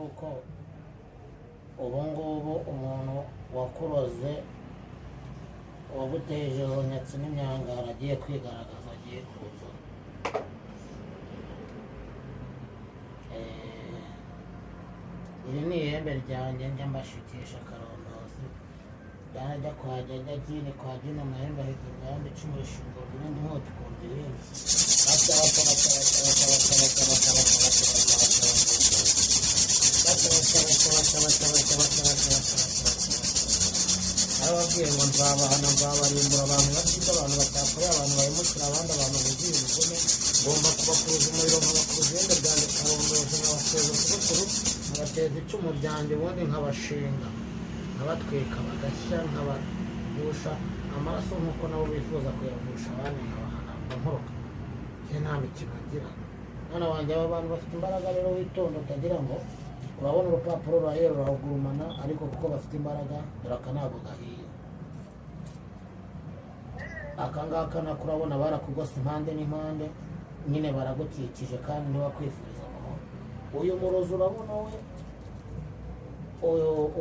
uko ubu ngubu umuntu wakuroze waguteje Inyatsi n'imyangara agiye kwigaragaza, agiye kuza. Iri ni ihembe ryanjye njya mbashukisha akarondozi, byajya kwa jina amahembe ahita urwambi icumu rishinga ubundi nkota ukumva irindi arababwiye ngo nzabahana nzabarimbura abantu bafite abantu batakoreye abantu bahemukira abandi abantu buzuye ubugome, ngomba kubakuruza umuriro nkabakuruza ihembe ryanjye karondozi, nkabateza ukubukuru, nkabateza icumu ryanjye ubundi nkabashinga, nkabatwika bagashya, nkabagusha amaraso nk'uko nabo bifuza kuyagusha abandi, nkabahana nkoroka. Njye nta mikino ngira. Mwana wanjye, aba bantu bafite imbaraga rero witonda utagira ngo urabona urupapuro rurahera uragurumana, ariko kuko bafite imbaraga dore aka ntabwo gahiye. Aka ngaka nako urabona barakugose impande n'impande, nyine baragukikije kandi ntibakwifuriza amahoro. Uyu murozi urabona we,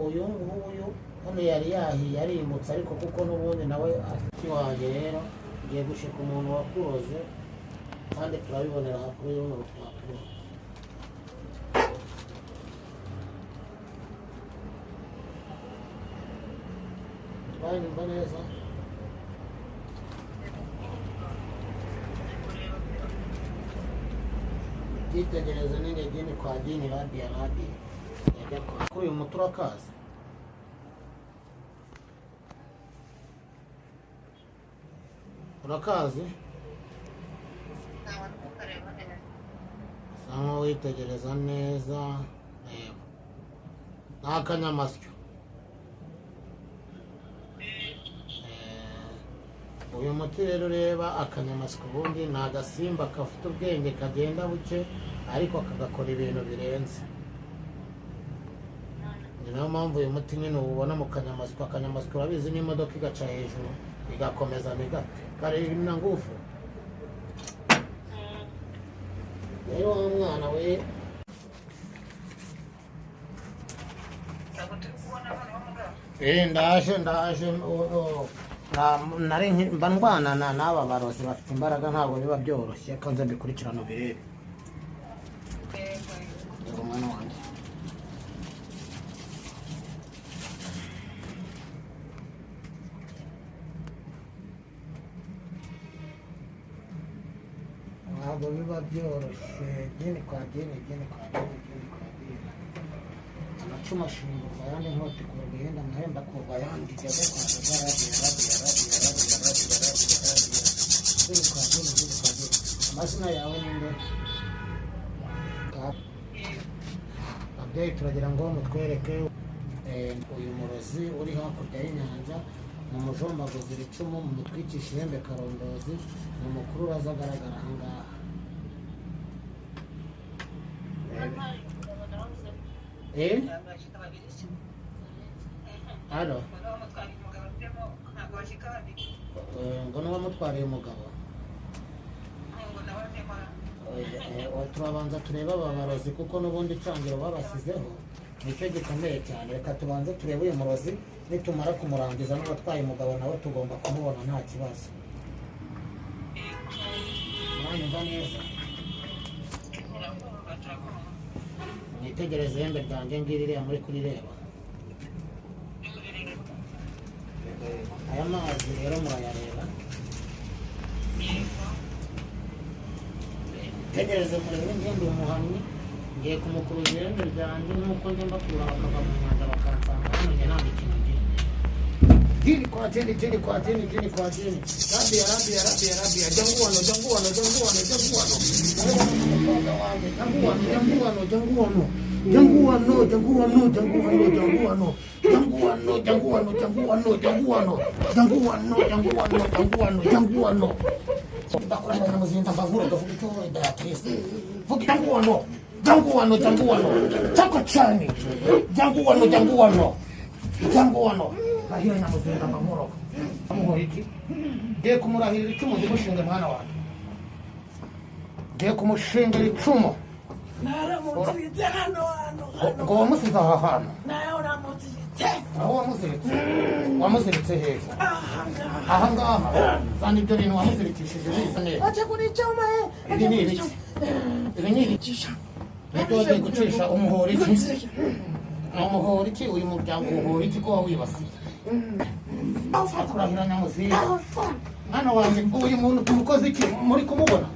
uyu nguyu hano yari yahiye arimutse, ariko kuko n'ubundi nawe afite iwanjye, rero ngiye gushika umuntu wakuroze kandi turabibonera kuri runo rupapuro. Twanyumva neza? Byitegereze n'ingegini kwa dini radiya yajya kuri uyu muti urakazi? Urakazi? Samo witegereza neza, reba ni akanyamasyo. Uyu muti rero ureba akanyamasyo ubundi ni agasimba gafite ubwenge kagenda buke ariko kagakora ibintu birenze. Ni nayo mpamvu uyu muti nyine ubona mu kanyamasyo. Akanyamasyo urabizi n'imodoka igaca hejuru igakomeza ntigapfe, kareba ngufu. Rero wa mwana we, ndaje nari mba ndwana n'aba barozi bafite imbaraga, ntabwo biba byoroshye ko nze mbikurikirana birebe. Dore umwana wanjye, ntabwo biba byoroshye. Dini kwa dini, dini kwa dini, dini kwa dini. Amacumu ashingurwa ayandi, inkota ikurwa ihenda, amahembe akurwa ayandi, jyaga kwa jyaga, dini kwa dini, dini kwa dini. Amazina yawe ni nde? Ababyeyi turagira ngo mutwereke uyu murozi uri hakurya y'inyanja, mumujombaguze iri cumu, mumutwikishe ihembe karondozi, mumukuru uraza agaragara aha ngaha. Halo? Ngo n'uwamutwariye umugabo? Turabanza turebe aba barozi kuko n'ubundi icangiro babashyizeho nicyo gikomeye cyane. Reka tubanze turebe uyu murozi, nitumara kumurangiza n'uwatwaye umugabo nawe tugomba kumubona nta kibazo. Mwanyumva neza? Mwitegereze ihembe ryanjye ngiri iriya muri kurireba. Aya mazi rero murayareba, tegereze murebe. Ngende umuhamyi, ngiye kumukuruza ihembe ryanjye nk'uko njye mbakura bakava mu nyanja bakansanga hano. Njye nta mikino ngira. Dini kwa dini, dini kwa dini, dini kwa dini. Rabia, janguano. Ndakurana na muzinda mbavura gavuga icyo Beatrice. Vuga janguano. Tako cyane. Janguano. Bahira na muzinda mbavura. Amuho iki? Ngiye kumurahirira icumu ndimushinga mwana wanjye. Ngiye kumushingira icumu. Naramutse hano. Ngo wamusize aha hantu. Nayo namuziritse. Aho wamuziritse? Wamuziritse hehe? Aha ngaha. Zana ibyo bintu wamuzirikishije bisa neza. Aje kuricyoma he. Ibi ni ibiki? Ibi ni ibiki? Nibyo wagiye gucisha umuhoro iki? Umuhoro iki? Uyu muryango umuhoro iki ko wawibasiye? Kurahira nyamuziga. Mwana wanjye uyu muntu tumukoze iki? Muri kumubona?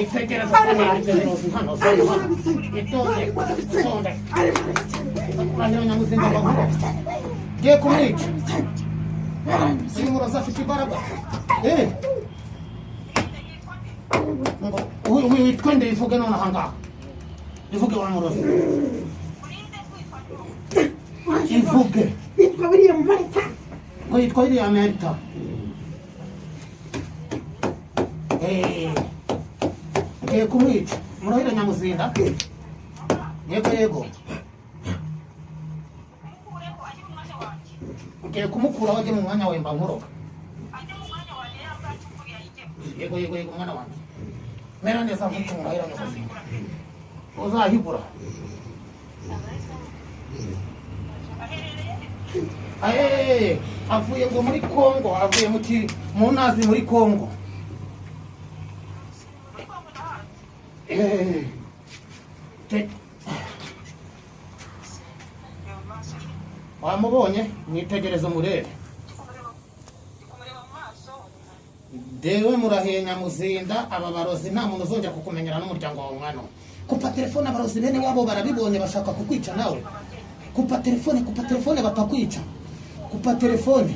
Itegereza kurahira hano. Itonde. Kurahira nyamuziga bakuru. Giye kumwica. Simuroza afite imbaraga. Uyu witwende ivuge none aha ngaha. Ivuge waramuroza. Ivuge. Yitwa William Marita. Ngo yitwa William Marita. Ngiye kumwica. Murahira nyamuzinda. Yego. Ngiye kumukura wajye mu mwanya wemba nkoroka. Yego mwana wanjye. Mera neza mwica murahira nyamuzinda. Uzahibura. Avuye ngo muri Kongo, avuye mu nazi muri Kongo. Wamubonye mwitegereza murebe. Dewe murahiye nyamuzinda aba barozi nta muntu uzongera kukumenyera n'umuryango wawe mwana. Kupa telefone abarozi bene wabo barabibonye bashaka kukwica nawe. Kupa telefone batakwica. Kupa telefone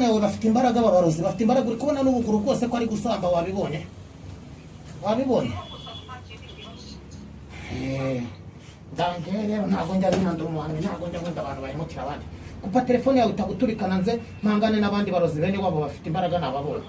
yawe bafite imbaraga abarozi bafite imbaraga uri kubona n'ubuguru bwose ko ari gusamba wabibonye. Dangere ntabwo njya binandura umuhanga ntabwo njya ngunda abantu bayimukira abandi. Kupa telefone yawe itaguturikana nze mpangane n'abandi barozi bene wabo bafite imbaraga nababonye.